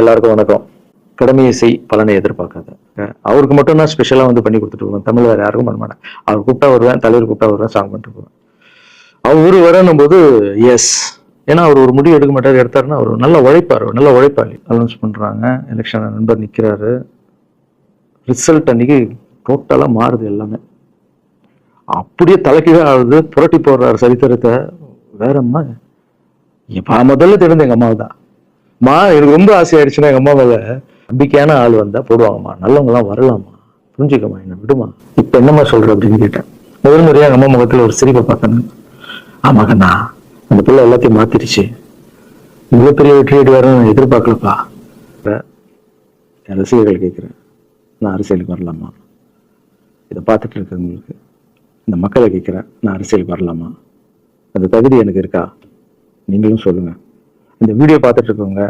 எல்லாருக்கும் வணக்கம். கடமையை செய், பலனை எதிர்பார்க்காத. அவருக்கு மட்டும் நான் ஸ்பெஷலா வந்து பண்ணி கொடுத்துட்டு போவேன். தமிழ் வேற யாருக்கும் பண்ண மாட்டேன். அவர் கூப்பிட்டா வருவேன், தலைவர் கூப்பிட்டா வருவேன், சாங் பண்ணிட்டு போவேன். அவரு வரணும் போது எஸ், ஏன்னா அவர் ஒரு முடிவு எடுக்க மாட்டாரு. எடுத்தாருன்னா அவர் நல்ல உழைப்பாரு, நல்ல உழைப்பாளி. அனௌன்ஸ் பண்றாங்க, எலெக்ஷன் நண்பர் நிக்கிறாரு. ரிசல்ட் அன்னைக்கு டோட்டலா மாறுது எல்லாமே. அப்படியே தலைக்கீழே ஆகுது, புரட்டி போடுறாரு சரித்திரத்தை. வேறம்மா முதல்ல தெரிஞ்ச எங்க அம்மாவை தான். எனக்கு ரொம்ப ஆசையாயிடுச்சுன்னா எங்க அம்மா மேல நம்பிக்கையான ஆள் வந்தா போடுவாங்கம்மா, நல்லவங்க எல்லாம் வரலாமா, புரிஞ்சுக்கம்மா, என்ன விடுமா. இப்ப என்னம்மா சொல்ற அப்படின்னு கேட்டேன். முதல் முறையா எங்க அம்மா முகத்துல ஒரு சிரிப்பை பார்த்தேன். ஆமா கண்ணா, அந்த பிள்ளை எல்லாத்தையும் மாத்திருச்சு, இவ்வளவு பெரிய வெற்றி வரணும் எதிர்பார்க்கலப்பா. என் ரசிகர்கள் கேட்கிறேன், நான் அரசியலுக்கு வரலாமா? இதை பார்த்துட்டு இருக்கவங்களுக்கு, இந்த மக்களை கேட்கிறேன், நான் அரசியலுக்கு வரலாமா? அந்த தகுதி எனக்கு இருக்கா? நீங்களும் சொல்லுங்க. இந்த வீடியோ பார்த்துட்டு இருக்கவங்க